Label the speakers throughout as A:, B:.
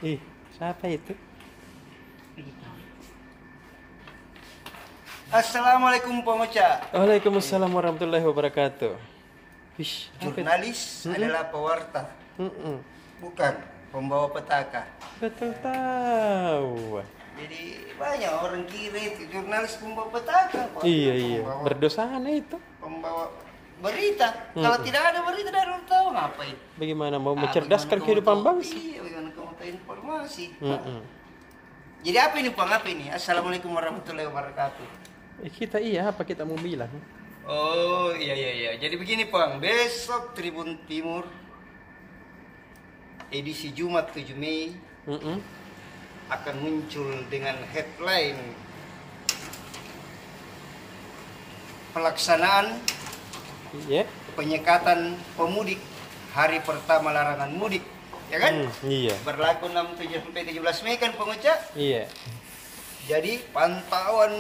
A: Ih, siapa itu?
B: Assalamualaikum pemuja.
A: Waalaikumsalam warahmatullahi wabarakatuh. Wish, apa itu?
B: Jurnalis adalah pewarta, bukan pembawa petaka.
A: Betul tahu.
B: Jadi banyak orang kira itu jurnalis pembawa petaka. Pak.
A: Iya.
B: Pembawa,
A: Berdosaan itu.
B: pembawa berita. Kalau tidak ada berita, tidak ada orang tahu ngapain.
A: Bagaimana mau
B: Ah,
A: mencerdaskan
B: bagaimana
A: kehidupan
B: kamu tahu?
A: bangsa?
B: Iya, bagaimana kamu tahu informasi.
A: Mm-mm.
B: Jadi apa ini Bang? Apa ini? Assalamualaikum warahmatullahi wabarakatuh.
A: Kita apa kita mau bilang?
B: Oh iya. Jadi begini Bang, besok Tribun Timur edisi Jumat 7 Mei
A: Mm-mm.
B: akan muncul dengan headline pelaksanaan
A: Iya.
B: penyekatan pemudik hari pertama larangan mudik, ya kan?
A: Iya.
B: Berlaku 6 7 sampai 17 Mei kan pengucap.
A: Iya.
B: Jadi pantauan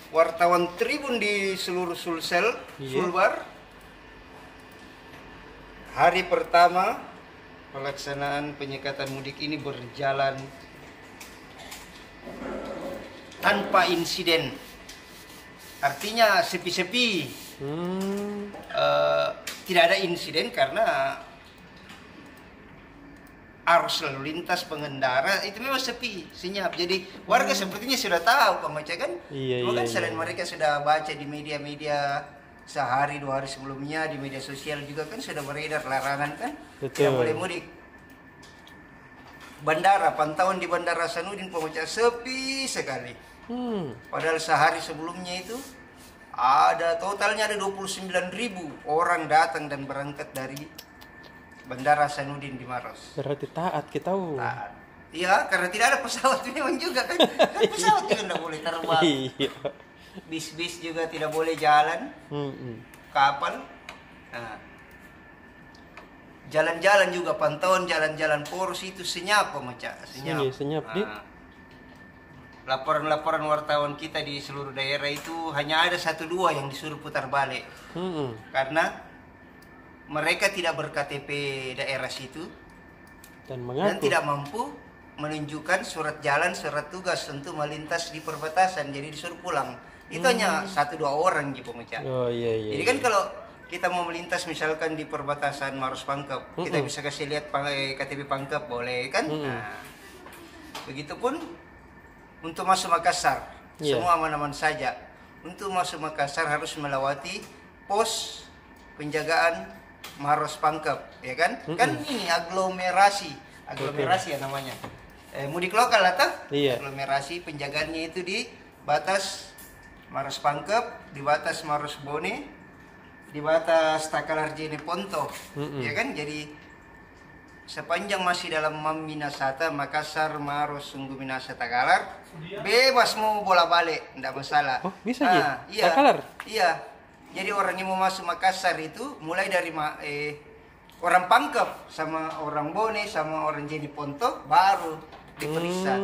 B: wartawan Tribun di seluruh Sulsel,
A: Iya.
B: Sulbar, hari pertama pelaksanaan penyekatan mudik ini berjalan tanpa insiden. Artinya sepi-sepi. Tidak ada insiden karena arus lalu lintas pengendara itu memang sepi, senyap. Jadi warga sepertinya sudah tahu pemuja kan?
A: Iya,
B: Cuma kan
A: iya.
B: selain mereka sudah baca di media-media sehari 2 hari sebelumnya, di media sosial juga kan sudah beredar larangan kan?
A: Betul.
B: Tidak boleh mudik. Bandara, pantauan di Bandara Hasanuddin pemuja sepi sekali. Padahal sehari sebelumnya itu ada totalnya ada 29.000 orang datang dan berangkat dari Bandara Hasanuddin di Maros.
A: Berarti taat kita tahu.
B: Taat. Iya, karena tidak ada pesawat memang juga kan. Kan pesawat juga tidak boleh terbang.
A: Iya.
B: Bis-bis juga tidak boleh jalan. Kapal. Nah. Jalan-jalan juga, pantauan jalan-jalan poros itu senyap pemuja. Senyap.
A: Senyap, Dik.
B: Laporan-laporan wartawan kita di seluruh daerah itu hanya ada 1-2 yang disuruh putar balik. Karena mereka tidak ber-KTP daerah situ
A: Dan
B: dan
A: mengaku.
B: tidak mampu menunjukkan surat jalan, surat tugas untuk melintas di perbatasan, jadi disuruh pulang. Itu hanya 1-2 orang gitu pemuja.
A: Oh iya.
B: Jadi kan kalau kita mau melintas misalkan di perbatasan Maros Pangkep, kita bisa kasih lihat KTP Pangkep, boleh kan? Nah, begitupun untuk masuk Makassar, semua aman-aman saja. Untuk masuk Makassar harus melewati pos penjagaan Maros Pangkep, ya kan? Kan ini aglomerasi ya namanya. Mudik lokal atau?
A: Iya.
B: Aglomerasi penjagaannya itu di batas Maros Pangkep, di batas Maros Bone, di batas Takalar Jene Ponto, ya kan? Jadi sepanjang masih dalam Minasata, Makassar, Maros, Sungguh Minasa, Takalar, bebas mau bola balik, tidak masalah.
A: Oh, bisa ya?
B: Iya.
A: Takalar?
B: Iya. Jadi orang yang mau masuk Makassar itu mulai dari orang Pangkep sama orang Bone sama orang Jene Ponto baru diperiksa.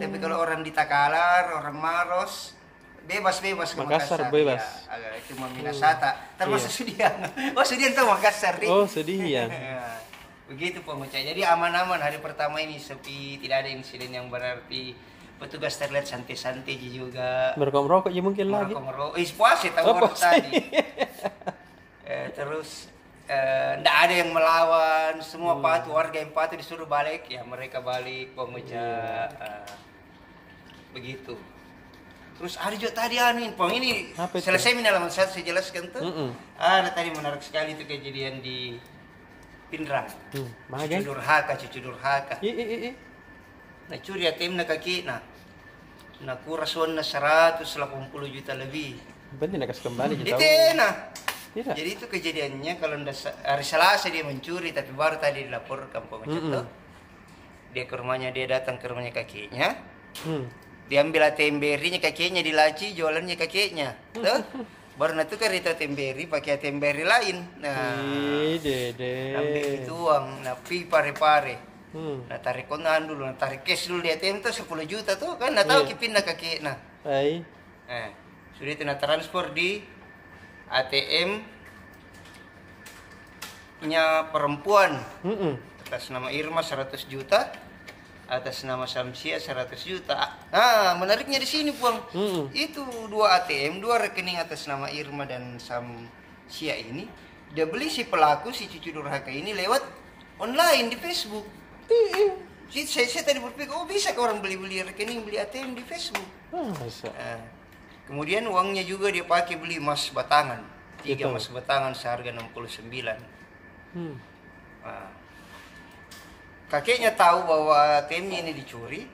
B: Tapi kalau orang di Takalar, orang Maros, bebas ke
A: Makassar
B: Makassar.
A: bebas.
B: Ya, cuma Minasata, termasuk Sudiang. Oh, Sudiang itu Makassar.
A: Oh, sedih ya.
B: Begitu pemuja. Jadi aman-aman hari pertama ini sepi, tidak ada insiden yang berarti. Petugas terlihat santai-santai juga.
A: Merokok ya mungkin lagi.
B: Merokok. Puasa tahu tadi. Terus tidak ada yang melawan, semua patuh, warga yang patuh disuruh balik, ya mereka balik pemuja. Begitu. Terus ada juga tadi ini selesai minalaman saya jelaskan tuh. Ada tadi menarik sekali itu kejadian di Pinrang. Cucu durhaka. Nah curi ATM na kaki nah kurasuan na 180 juta lebih.
A: Berarti nak kasih kembali
B: Itu nah.
A: Tidak.
B: Jadi itu kejadiannya kalau hari Selasa dia mencuri tapi baru tadi dilaporkan pemuja. Dia ke rumahnya, dia datang ke rumahnya kakeknya. Dia ambil ATM BRI-nya kakeknya dilaci, jualannya kakeknya. Tuh. Baru natukar itu ATM BRI pakai ATM BRI lain. Nah.
A: Dede.
B: Ambil itu uang, nah pare. Nah tarik kontan dulu, nah tarik cash dulu di ATM tuh 10 juta tuh kan, nah tahu kipin kaki, nah. Sudah itu nah transfer di ATM nya perempuan. atas nama Irma 100 juta, atas nama Samsia 100 juta. Nah, menariknya di sini, Bang. Itu 2 ATM, 2 rekening atas nama Irma dan Samsia ini dia beli si pelaku, si cucu durhaka ini lewat online di Facebook. Saya tadi berpikir, oh bisa ke orang beli rekening, beli ATM di Facebook.
A: Masa?
B: Kemudian uangnya juga dia pakai beli emas batangan. 3
A: Gitu.
B: emas batangan seharga 69. Nah, kakeknya tahu bahwa ATM-nya ini dicuri.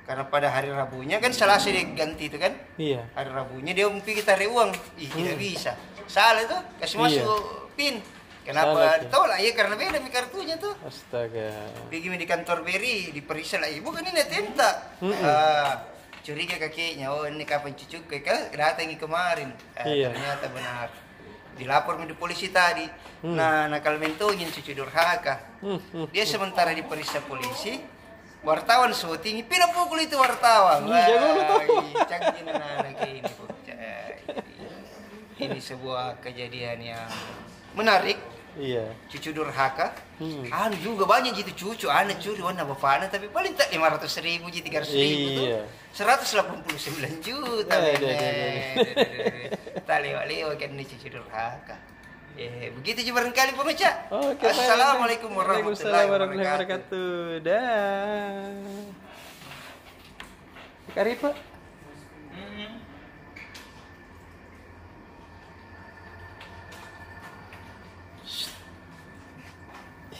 B: Karena pada hari Rabunya kan Selasa dia ganti itu kan.
A: Iya.
B: Hari Rabunya dia mau pergi tarik uang. Tidak bisa. Salah itu, kasih masuk PIN. Kenapa
A: Salah tuh.
B: ditolak? Ya karena beda mi kartunya tuh.
A: Astaga.
B: Pergi di kantor BRI, diperiksa lagi. Bukan ini ATM tak? Curiga kakeknya, oh ini kapan cucu datangi kemarin.
A: Iya.
B: Ternyata benar. Dilapor di polisi tadi. Nah, nakal mentongin cucu durhaka. Dia sementara diperiksa polisi, wartawan syuting, pindah pukul itu wartawan.
A: Jago lu tuh.
B: Canggih anak ini. Ini sebuah kejadian yang menarik.
A: Iya.
B: Cucu durhaka. Anu juga banyak gitu cucu, anak curi warna bapaknya tapi paling tak 500.000 jadi 300.000
A: Iya.
B: tuh 189 juta. Tak lewat-lewat kan ini cucu durhaka. Begitu juga barangkali pemirsa.
A: Oke,
B: Assalamualaikum warahmatullahi
A: wabarakatuh.
B: wabarakatuh.
A: Dah. Karipa.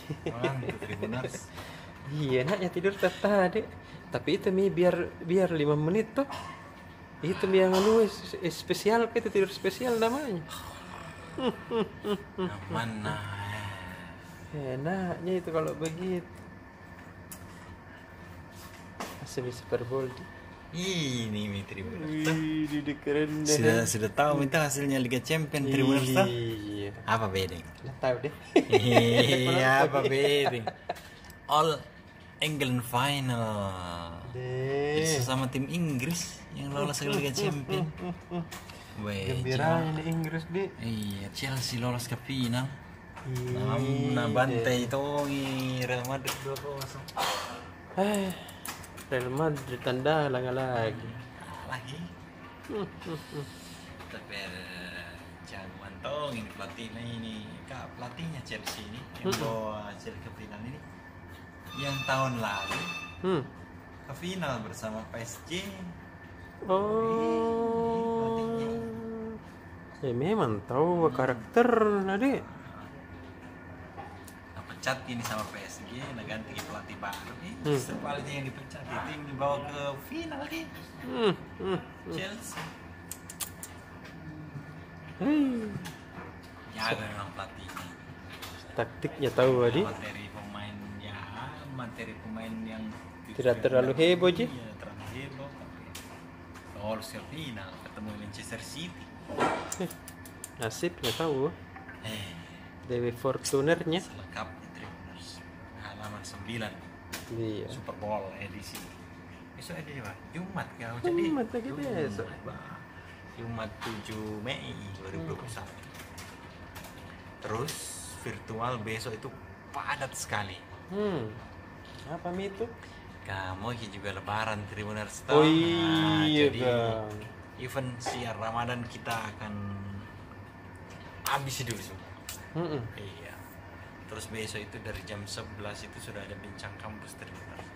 C: Orang itu Tribuners.
A: Iya, naknya tidur tadi. Tapi itu mi biar 5 menit tuh. Itu mi yang spesial, itu tidur spesial namanya.
C: Mana?
A: Enaknya itu kalau begitu. Masih bisa Super
C: Ini mi Tribuners.
A: Wih, keren
C: Sudah tahu minta hasilnya Liga Champion Tribuners tuh?
A: Iya.
C: Apa bedeng?
A: Udah tahu deh.
C: Iya, apa bedeng? All England final. Jadi sesama tim Inggris yang lolos ke Liga Champion. Weh,
A: Gembira ini Inggris deh.
C: iya, Chelsea lolos ke final.
A: Iya.
C: Nah, bantai itu Real Madrid 2-0.
A: Real Madrid tanda lagi.
C: Lagi. Tapi jagoan tong ini pelatihnya ini, pelatihnya Chelsea ini yang bawa Chelsea ke final ini. Yang tahun lalu ke final bersama PSG.
A: Oh. Ya memang tahu karakter adik.
C: Nah, pecat ini sama PSG, nah ganti pelatih baru nih. Sebaliknya yang dipecat itu yang dibawa ke final nih. Chelsea. Jago memang pelatihnya.
A: Taktiknya tahu adik.
C: Materi pemain yang
A: Tidak terlalu heboh aja.
C: Iya, terlalu heboh tapi lolos ke final ketemu Manchester City.
A: Nasib nggak tahu. Dewi Fortunernya.
C: Selengkapnya Tribuners halaman 9
A: Iya.
C: Super Bowl edisi besok edisi apa? Jumat kau jadi
A: Jumat lagi besok.
C: Jumat 7 Mei 2021. Terus virtual besok itu padat sekali.
A: Apa mi itu?
C: Kamu juga lebaran Tribuners.
A: Oh iya,
C: jadi
A: Bang.
C: event siar Ramadan kita akan habis dulu semua. Iya. Terus besok itu dari jam 11 itu sudah ada bincang kampus Tribuners.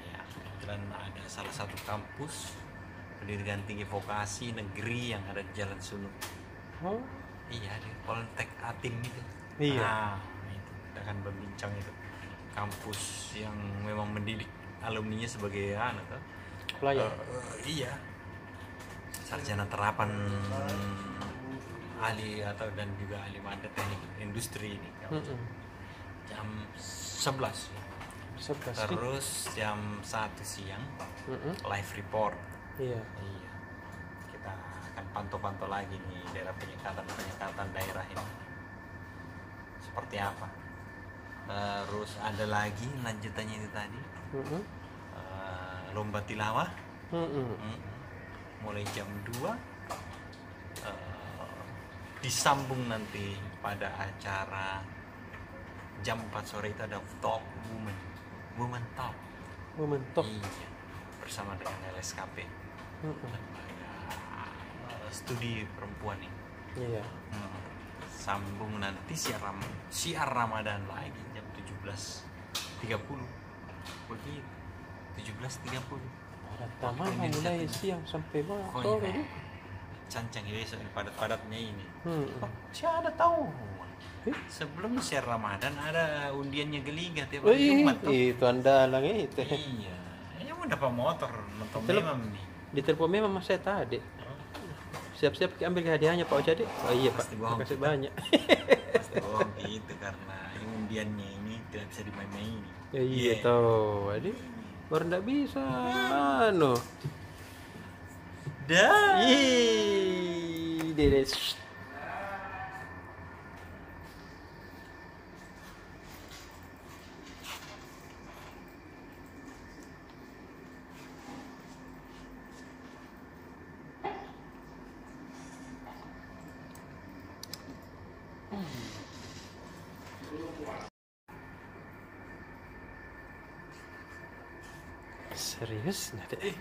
C: Ya, kebetulan ada salah satu kampus pendidikan tinggi vokasi negeri yang ada di Jalan Sunu.
A: Oh.
C: Iya, di Poltek Atim itu.
A: Iya.
C: Nah, itu kita akan berbincang itu. Kampus yang memang mendidik alumninya sebagai
A: Pelayan.
C: iya, sarjana terapan ahli atau dan juga ahli mada teknik industri ini. Jam 11.
A: 11.
C: Terus jam 1 siang live report.
A: Iya.
C: Iya. Kita akan pantau-pantau lagi nih daerah penyekatan daerah ini. Seperti apa? Terus ada lagi lanjutannya itu tadi. Lomba tilawah. Mulai jam 2 disambung nanti pada acara jam 4 sore itu ada talk woman talk.
A: Mentok.
C: Iya, bersama dengan LSKP, lembaga studi perempuan ini.
A: Iya.
C: Sambung nanti siar Ramadan lagi jam 17.30 begitu. 17.30
A: Tamam mulai siang sampai malam.
C: pokoknya cancang besok ini padat-padatnya ini.
A: Hmm.
C: Ada tahu sebelum siar Ramadan ada undiannya Geliga tiap
A: Oh,
C: hari Jumat tuh.
A: itu andalang itu.
C: Iya, ini mau dapat motor nonton
A: Telep-
C: memang nih.
A: Ditelepon memang mas saya tadi. Siap-siap ambil hadiahnya Pak Ojadi. Oh iya Pak,
C: Pasti bohong.
A: terima kasih banyak.
C: Pasti bohong gitu karena undiannya ini tidak bisa dimain-main.
A: Ya iya toh, jadi baru ndak bisa anu.
C: Dah.
A: Ih, Dedes. Serius nggak deh?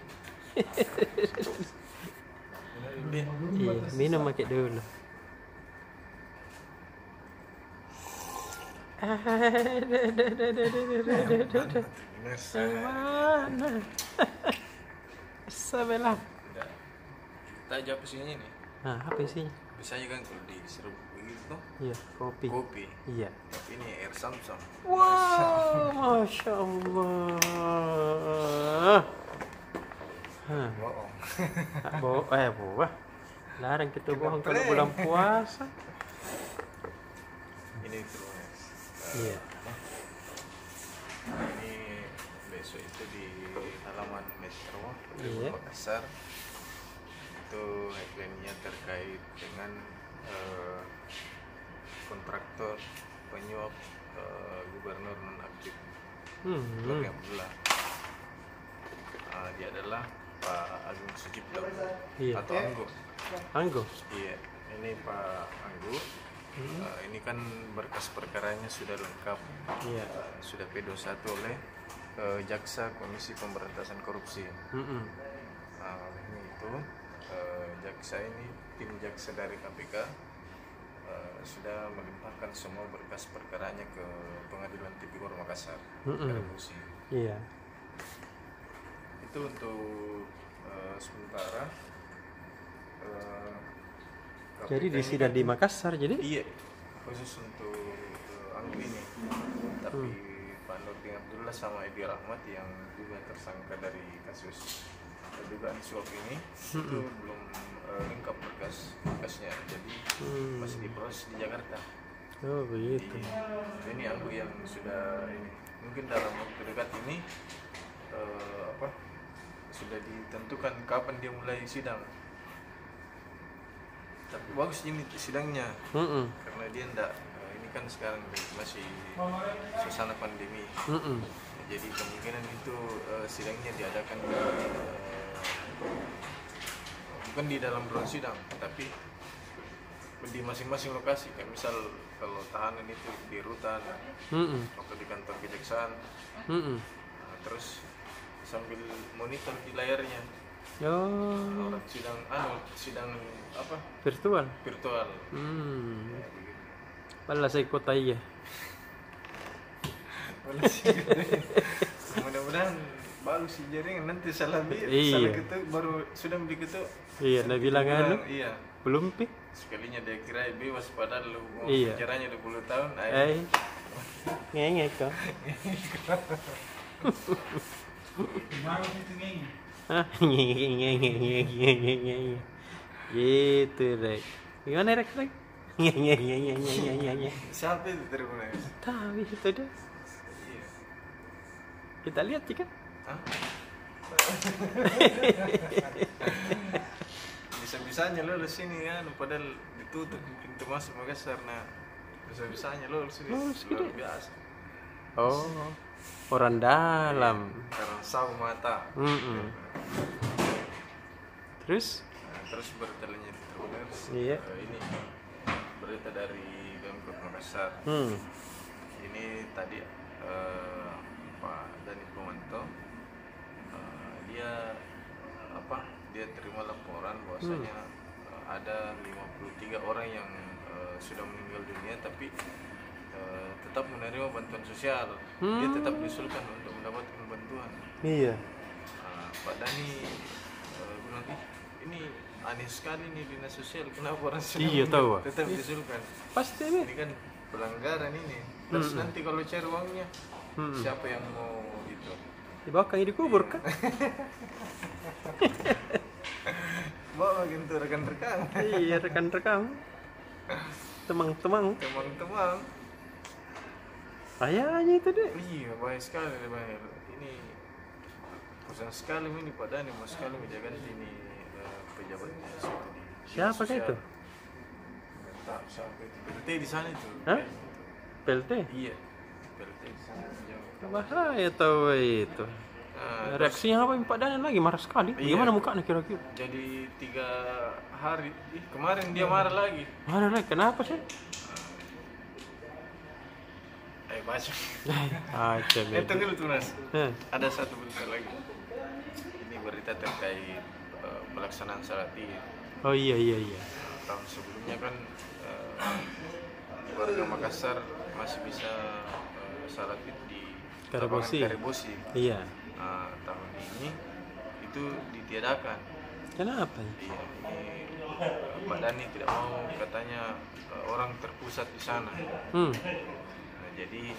A: Iya, minum pakai dulu. Mana? Sebelah.
D: Kita jawab isinya nih.
A: Nah, apa isinya?
D: Biasanya kan kalau di Serbu begitu
A: Iya, kopi.
D: kopi,
A: Iya.
D: tapi ini air Samsung.
A: Wow, masya Allah. Hah,
D: Bohong.
A: buah. Larang kita bohong kalau bulan puasa.
D: Ini terus.
A: Iya.
D: Ini besok itu di halaman Metro
A: Iya.
D: Makassar. Itu headline-nya terkait dengan kontraktor penyuap gubernur nonaktif Bagi Abdullah. Dia adalah Pak Agung Sucipto
A: Iya.
D: atau Anggo.
A: Anggo.
D: Iya, ini Pak Anggo. Ini kan berkas perkaranya sudah lengkap,
A: Iya.
D: sudah P21 oleh Jaksa Komisi Pemberantasan Korupsi. Oleh itu jaksa ini, tim jaksa dari KPK sudah melimpahkan semua berkas perkaranya ke Pengadilan Tipikor Makassar. Revolusi.
A: Iya.
D: Itu untuk sementara.
A: Jadi
D: KPK
A: di
D: ini
A: sidang
D: kan-
A: di Makassar jadi?
D: Iya, khusus untuk Anggo ini. Tapi Pak Nurdin Abdullah sama Edi Rahmat yang juga tersangka dari kasus dugaan suap ini itu belum lengkap berkasnya, jadi masih diproses di Jakarta.
A: Oh begitu.
D: Jadi ini Anggo yang sudah ini mungkin dalam waktu dekat ini sudah ditentukan kapan dia mulai sidang. Tapi bagus ini sidangnya karena dia ndak ini kan sekarang masih suasana pandemi. Jadi kemungkinan itu sidangnya diadakan bukan di dalam ruang sidang, tapi di masing-masing lokasi. Kayak misal kalau tahanan itu di rutan atau di kantor kejaksaan, terus sambil monitor di layarnya.
A: Oh,
D: Orang sidang apa?
A: virtual.
D: Virtual.
A: Hmm.
D: Ya, begitu.
A: Pala saya kota iya.
D: Mudah-mudahan bagus sih jaringan, nanti salah
A: Iya.
D: salah ketuk baru sudah beli ketuk.
A: Iya, nah bilang anu.
D: Iya.
A: Belum pi?
D: Sekalinya dia kira bebas padahal lu mau
A: Iya.
D: penjaranya 20 tahun.
A: Ngengek kok. Hah, ngengek. Gitu deh. Gimana Rek? Ngengek.
D: Siapa itu terima?
A: Tahu itu deh.
D: Iya.
A: Kita lihat sih kan.
D: Hah? Bisa-bisanya lolos sini kan, padahal ditutup pintu masuk Makassar. Nah, bisa-bisanya lolos sini.
A: Lolos
D: Luar
A: gede.
D: biasa.
A: Oh, orang dalam.
D: Karena saw mata.
A: Terus?
D: Nah, terus bertanya terus
A: Iya.
D: ini berita dari Pemkot Makassar. ini tadi Pak Dani Pomanto dia dia terima laporan bahwasanya ada 53 orang yang sudah meninggal dunia tapi tetap menerima bantuan sosial. Dia tetap diusulkan untuk mendapatkan bantuan.
A: Iya.
D: Pak Dani bilang, ini aneh sekali nih dinas sosial, kenapa orang
A: Iya, tahu, Pak.
D: tetap diusulkan.
A: Pasti
D: Ini kan pelanggaran ini. Terus nanti kalau cari uangnya, siapa yang mau itu?
A: dibakar dikubur kan?
D: Bawa gitu rekan-rekan.
A: Iya, rekan-rekan. Temang-temang.
D: Teman-teman.
A: Kayaknya itu deh.
D: Iya, baik sekali bayar. Ini pusing sekali ini Pak Dani, mau sekali menjaga ini pejabatnya situ di
A: Siapa kayak itu?
D: Tak siapa itu. PLT di sana itu.
A: Hah? PLT?
D: Iya. PLT di sana.
A: Bahaya tahu itu. Reaksinya apa Pak Dani lagi marah sekali.
D: Iya.
A: Gimana mukanya kira-kira?
D: Jadi 3 hari kemarin dia marah lagi.
A: Marah lagi. Kenapa sih?
D: Baca.
A: Aja
D: Tunggu dulu Mas.
A: Heh.
D: Ada satu berita lagi. Ini berita terkait pelaksanaan salat Id.
A: Oh iya.
D: Tahun sebelumnya kan warga Makassar masih bisa salat Id di
A: Karebosi.
D: lapangan Karebosi.
A: Iya.
D: Nah, tahun ini itu ditiadakan.
A: Kenapa?
D: Iya, ini Pak Dani tidak mau, katanya orang terpusat di sana. Nah, jadi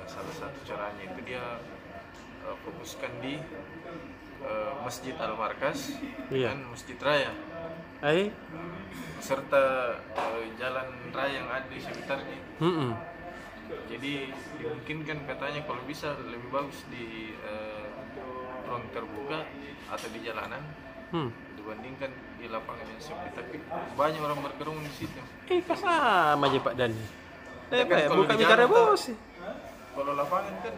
D: salah satu caranya itu dia fokuskan di Masjid Al-Markas
A: Iya.
D: dan Masjid Raya serta jalan raya yang ada di sekitarnya. Jadi dimungkinkan katanya kalau bisa lebih bagus di ruang terbuka atau di jalanan dibandingkan di lapangan yang sempit, tapi banyak orang berkerumun di situ.
A: Sama aja Pak Dani.
D: Kan kalau
A: Bukan
D: di
A: bicara
D: jalan tuh,
A: bos sih.
D: Kalau lapangan kan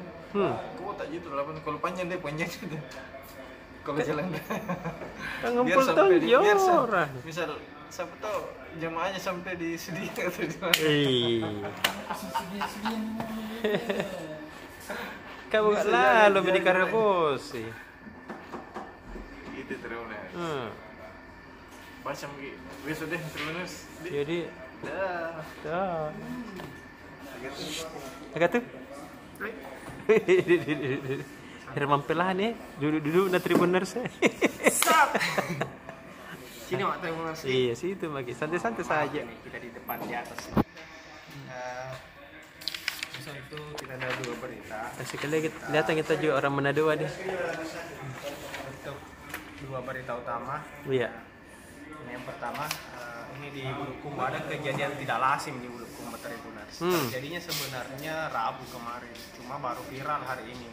D: kuota gitu lapangan, kalau panjang dia panjang gitu. Kalau jalan
A: Yang ngumpul tahu orang.
D: misal siapa tahu jamaahnya sampai di sini atau di mana.
A: Kamu gak lalu beli karabos sih.
D: Gitu terus. Macam gitu. Besok deh terus.
A: Jadi
D: Dah.
A: agak tuh. Herman Pelah nih, duduk na tribuners.
B: Sini Mak Tribuners.
A: Iya sih itu bagi santai-santai saja.
B: Kita di depan di atas. Besok itu kita ada 2 berita.
A: Sekali lihat kita juga orang Manado deh.
B: Untuk 2 berita utama.
A: Iya.
B: Yang pertama, ini di Bulukumba ada kejadian tidak lazim di Bulukumba Tribuners. Terjadinya sebenarnya Rabu kemarin, cuma baru viral hari ini.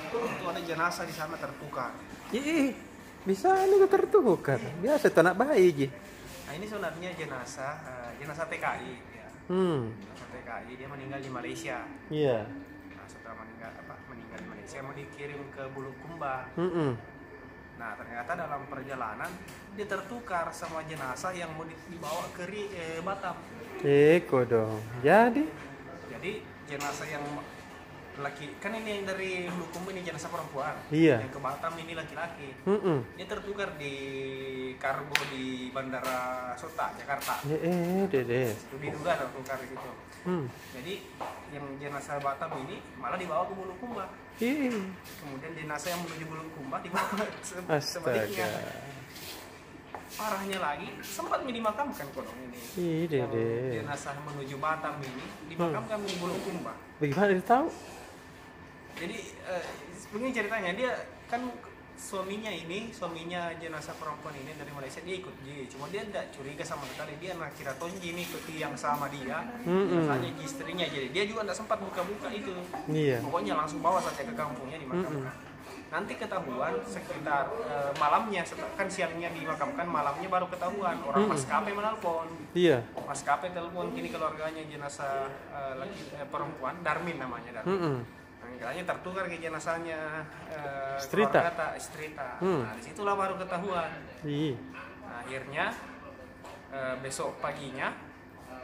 B: Itu ada jenazah di sana tertukar.
A: Bisa nih tertukar. Biasa itu anak bayi ji.
B: Nah ini sebenarnya jenazah TKI. Ya. Jenazah TKI dia meninggal di Malaysia.
A: Iya.
B: Nah setelah meninggal di Malaysia mau dikirim ke Bulukumba. Nah ternyata dalam perjalanan dia tertukar sama jenazah yang mau dibawa ke Batam.
A: Eko dong. Jadi
B: Jenazah yang laki kan ini yang dari Bulukumba ini jenazah perempuan.
A: Iya.
B: Yang ke Batam ini laki-laki. Dia tertukar di kargo di Bandara Sota Jakarta.
A: dede.
B: Itu diduga tertukar gitu. Jadi yang jenazah Batam ini malah dibawa ke Bulukumba. Kemudian jenazah yang menuju Bulukumba dibawa sebaliknya. Parahnya lagi sempat dimakamkan kodong ini. Yang jenazah menuju Batam ini dimakamkan di Bulukumba.
A: Bagaimana dia tahu?
B: Jadi begini ceritanya, dia kan suaminya jenazah perempuan ini dari Malaysia, dia ikut cuma dia tidak curiga sama sekali, dia kira Tonji ini ikut yang sama dia, hanya istrinya, jadi dia juga tidak sempat buka-buka itu. Pokoknya langsung bawa saja ke kampungnya dimakamkan. Nanti ketahuan sekitar malamnya, kan siangnya dimakamkan, malamnya baru ketahuan, orang maskapai menelpon. Maskapai telepon kini keluarganya jenazah perempuan, Darmin namanya, Darmin. Akhirnya tertukar ke jenazahnya
A: Strita.
B: Nah disitulah baru ketahuan. Nah, akhirnya besok paginya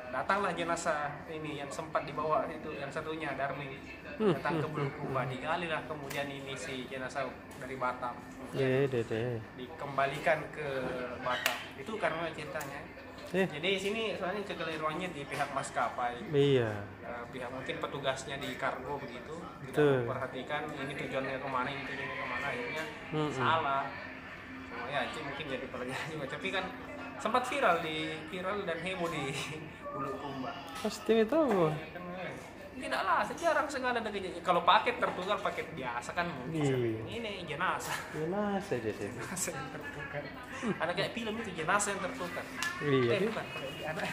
E: datanglah jenazah ini yang sempat dibawa itu, yang satunya Darmin datang ke Bulukumba, digalilah kemudian ini si jenazah dari Batam, dikembalikan ke Batam. Itu karena ceritanya. Jadi sini soalnya kekeliruannya di pihak maskapai. Iya. Pihak mungkin petugasnya di kargo begitu tidak memperhatikan ini tujuannya kemana, ini tujuannya kemana, akhirnya salah. Ya itu mungkin jadi pelajaran juga. Tapi kan sempat viral dan heboh di Bulukumba. Pasti itu. Tidaklah, sejarang segala ada kejadian. Kalau paket tertukar, paket biasa kan mungkin. Ini jenazah. Jenazah jadi. Jenazah yang tertukar. Ada kayak film itu jenazah yang tertukar. Iya. Bukan kalau di anak.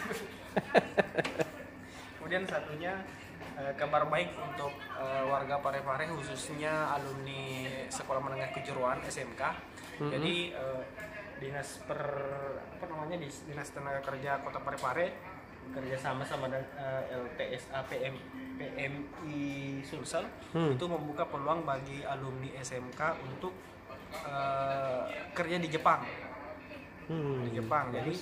E: Kemudian satunya kabar baik untuk warga Parepare, khususnya alumni Sekolah Menengah Kejuruan SMK. Jadi dinas Dinas Tenaga Kerja Kota Parepare kerjasama sama LTSA PMI Sulsel itu membuka peluang bagi alumni SMK untuk kerja di Jepang. Di Jepang. Jadi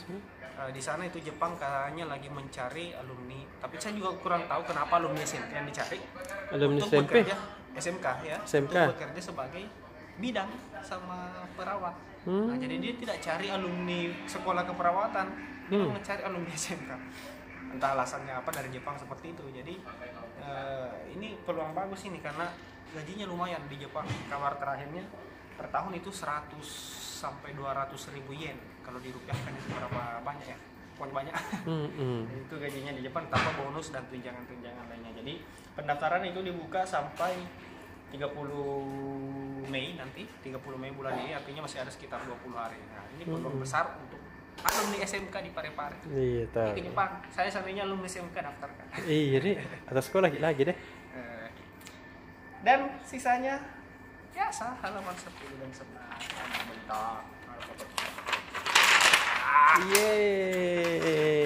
E: di sana itu Jepang katanya lagi mencari alumni, tapi saya juga kurang tahu kenapa alumni SMK yang dicari untuk bekerja SMK ya, untuk bekerja sebagai bidang sama perawat. Nah, jadi dia tidak cari alumni sekolah keperawatan, dia mencari alumni SMK. Entah alasannya apa dari Jepang seperti itu. Jadi ini peluang bagus ini karena gajinya lumayan di Jepang. Kabar terakhirnya per tahun itu 100 sampai 200 ribu yen. Kalau dirupiahkan itu berapa banyak ya? Pokoknya banyak. Itu gajinya di Jepang tanpa bonus dan tunjangan-tunjangan lainnya. Jadi pendaftaran itu dibuka sampai 30 Mei nanti, 30 Mei bulan ini, artinya masih ada sekitar 20 hari. Nah, ini peluang besar untuk alumni SMK di Parepare. Iya, tahu. Di Jepang, saya seandainya alumni SMK daftarkan. Iya deh, atas sekolah lagi deh. Dan sisanya biasa halaman 10 dan 11. Bentar. Yeay.